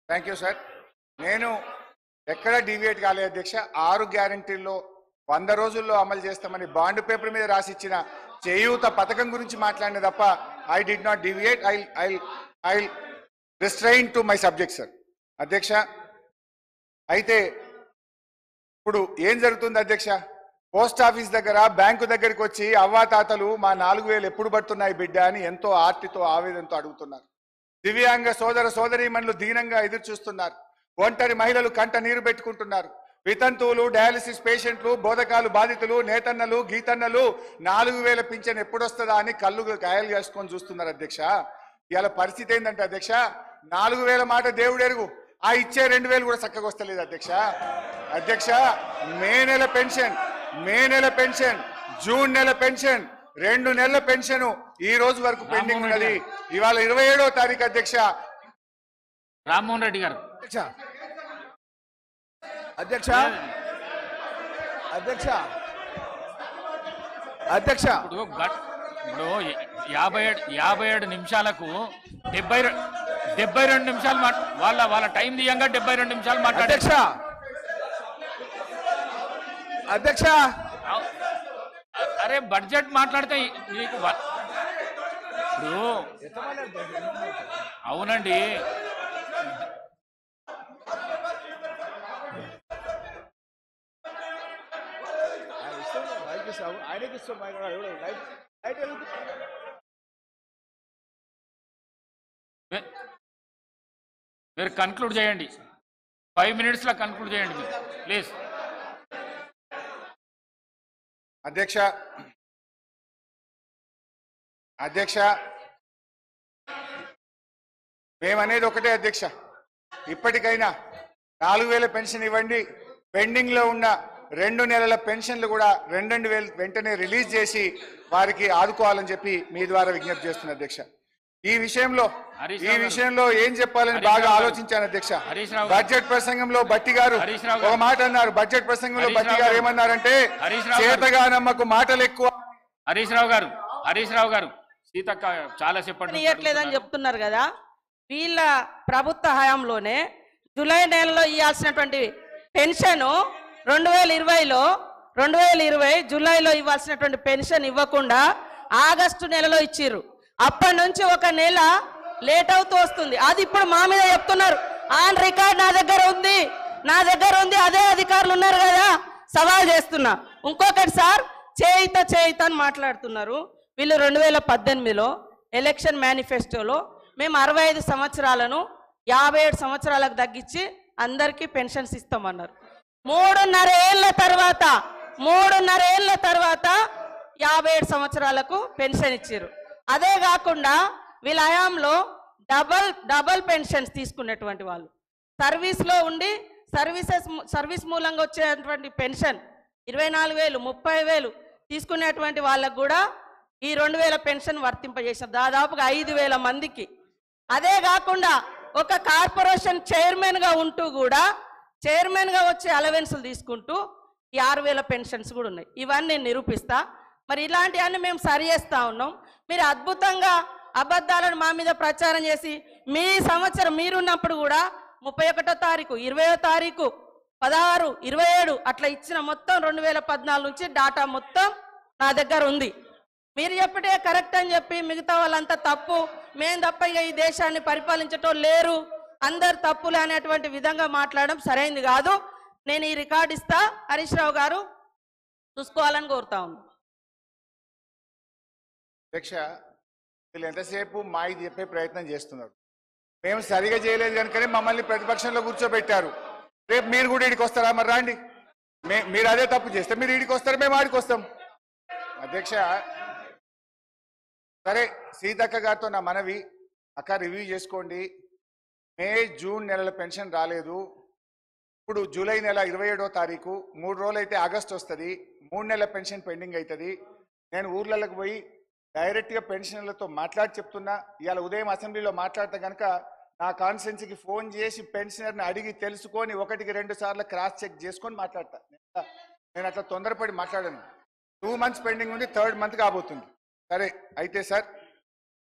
Thank you sir. నేను ఎక్కడ deviate కాలేదు అధ్యక్ష. 6 గ్యారంటీల్లో 100 రోజుల్లో అమలు చేస్తామని బాండ్ పేపర్ మీద రాసిచ్చిన చేయూత పథకం గురించి మాట్లాడిన తప్ప I did not deviate. I restrain to my subject sir. అధ్యక్ష, అయితే ఇప్పుడు ఏం జరుగుతుంది అధ్యక్ష? పోస్ట్ ఆఫీస్ దగ్గర బ్యాంకు దగ్గరికి వచ్చి అవ్వాతాతలు మా 4000 ఎప్పుడు పడుతున్నాయి బిడ్డ అని ఎంతో ఆర్తితో ఆవేదనతో అడుగుతున్నారు. దివ్యాంగ సోదర సోదరీమణులు దీనంగా ఎదురు చూస్తున్నారు. ఒంటరి మహిళలు కంట నీరు పెట్టుకుంటున్నారు. వితంతువులు, డయాలిసిస్ పేషెంట్లు, బోధకాలు బాధితులు, నేతన్నలు, గీతన్నలు 4000 పింఛన్ ఎప్పుడొస్తుందా అని కళ్ళు కాయలు చేసుకొని చూస్తున్నారు అధ్యక్ష. ఇవాళ పరిస్థితి ఏంటంటే అధ్యక్ష, 4000 మాట దేవుడు ఎరుగు, ఆ ఇచ్చే 2000 కూడా చక్కగా వస్తలేదు అధ్యక్ష. అధ్యక్ష, మే నెల పెన్షన్, జూన్ నెల పెన్షన్, 2 నెలల పెన్షన్ ఈ రోజు వరకు పెండింగ్ ఉన్నది. ఇవాళ 27వ తారీఖు అధ్యక్ష. రామ్మోహన్ రెడ్డి గారు. అధ్యక్ష ఇప్పుడు 57 నిమిషాలకు 72 నిమిషాలు వాళ్ళ టైం దియంగా 72 నిమిషాలు మాట్లాడారు అధ్యక్ష. అరే బడ్జెట్ మాట్లాడితే మీకు ఇప్పుడు అవునండి. మీరు కన్క్లూడ్ చేయండి, 5 minutesలో కన్క్లూడ్ చేయండి మీరు ప్లీజ్. అధ్యక్ష, మేమనేది ఒకటే అధ్యక్ష, ఇప్పటికైనా 4000 పెన్షన్ ఇవ్వండి. పెండింగ్ లో ఉన్న 2 నెలల పెన్షన్లు కూడా 2000 వెంటనే రిలీజ్ చేసి వారికి ఆదుకోవాలని చెప్పి మీ ద్వారా విజ్ఞప్తి చేస్తున్నా అధ్యక్ష. ఈ విషయంలో ఏం చెప్పాలని బాగా ఆలోచించాను అధ్యక్ష. బడ్జెట్ ప్రసంగంలో బట్టి గారు ఒక మాట అన్నారు. బడ్జెట్ ప్రసంగంలో బట్టి గారు ఏమన్నారంటే, చేతగానమ్మకు మాటలు ఎక్కువ. హరీష్ రావు గారు సీతక్క చాలా చెప్పట్లేదని చెప్తున్నారు కదా. వీళ్ళ ప్రభుత్వ హయాంలోనే జూలై నెలలో ఇవ్వాల్సినటువంటి పెన్షన్ 2020 జూలైలో ఇవ్వాల్సినటువంటి పెన్షన్ ఇవ్వకుండా ఆగస్టు నెలలో ఇచ్చిర్రు. అప్పటి నుంచి 1 నెల లేట్ అవుతూ వస్తుంది. అది ఇప్పుడు మా మీద చెప్తున్నారు. ఆన్ రికార్డ్ నా దగ్గర ఉంది. అదే అధికారులు ఉన్నారు కదా, సవాల్ చేస్తున్నా. ఇంకొకటి సార్, చేయిత అని మాట్లాడుతున్నారు. వీళ్ళు 2018లో ఎలక్షన్ మేనిఫెస్టోలో మేము 65 సంవత్సరాలను 57 సంవత్సరాలకు తగ్గించి అందరికీ పెన్షన్స్ ఇస్తామన్నారు. 3.5 ఏళ్ల తర్వాత 57 సంవత్సరాలకు పెన్షన్ ఇచ్చారు. అదే కాకుండా వీళ్ళ హయాంలో డబల్ పెన్షన్స్ తీసుకున్నటువంటి వాళ్ళు, సర్వీస్లో ఉండి సర్వీస్ మూలంగా వచ్చేటువంటి పెన్షన్ 24,000 30,000 తీసుకునేటువంటి వాళ్ళకు కూడా ఈ 2000 పెన్షన్ వర్తింపజేశారు దాదాపుగా 5,000 మందికి. అదే కాకుండా ఒక కార్పొరేషన్ చైర్మన్గా ఉంటూ కూడా చైర్మన్గా వచ్చే అలవెన్సులు తీసుకుంటూ ఈ 6,000 పెన్షన్స్ కూడా ఉన్నాయి. ఇవన్నీ నేను నిరూపిస్తా. మరి ఇలాంటివన్నీ మేము సరి చేస్తూ ఉన్నాం. మీరు అద్భుతంగా అబద్ధాలను మా మీద ప్రచారం చేసి మీ సంవత్సరం మీరున్నప్పుడు కూడా 31వ తారీఖు 20వ తారీఖు 16 27 అట్లా ఇచ్చిన మొత్తం 2014 నుంచి డాటా మొత్తం నా దగ్గర ఉంది. మీరు చెప్పటే కరెక్ట్ అని చెప్పి మిగతా వాళ్ళంతా తప్పు, మేము తప్ప ఇక ఈ దేశాన్ని పరిపాలించటం లేరు, అందరు తప్పులు అనేటువంటి విధంగా మాట్లాడడం సరైంది కాదు. నేను ఈ రికార్డు ఇస్తా, హరీష్ రావు గారు చూసుకోవాలని కోరుతా ఉన్నాను. అధ్యక్ష, వీళ్ళు ఎంతసేపు మాకు చెప్పే ప్రయత్నం చేస్తున్నారు. మేము సరిగా చేయలేదు కనుకనే మమ్మల్ని ప్రతిపక్షంలో కూర్చోబెట్టారు. రేపు మీరు కూడా ఈడికి వస్తారా? మరి రాండి, మీరు అదే తప్పు చేస్తే మీరు ఈడికి వస్తారు, మేము ఆడికి వస్తాం. అధ్యక్ష, సరే, సీతక్క గారితో నా మనవి, అక్క రివ్యూ చేసుకోండి. మే జూన్ నెలల పెన్షన్ రాలేదు. ఇప్పుడు జూలై నెల 27వ తారీఖు, 3 రోజులు అయితే ఆగస్ట్ వస్తుంది. 3 నెలల పెన్షన్ పెండింగ్ అవుతుంది. నేను ఊర్లలోకి పోయి డైరెక్ట్గా పెన్షనర్లతో మాట్లాడి చెప్తున్నా. ఇవాళ ఉదయం అసెంబ్లీలో మాట్లాడితే కనుక నా కాన్స్టిట్యున్సీకి ఫోన్ చేసి పెన్షనర్ని అడిగి తెలుసుకొని 1కి 2 సార్లు క్రాస్ చెక్ చేసుకొని మాట్లాడతా. నేను అట్లా తొందరపడి మాట్లాడాను. 2 months పెండింగ్ ఉంది, 3rd month కాబోతుంది. సరే, అయితే సార్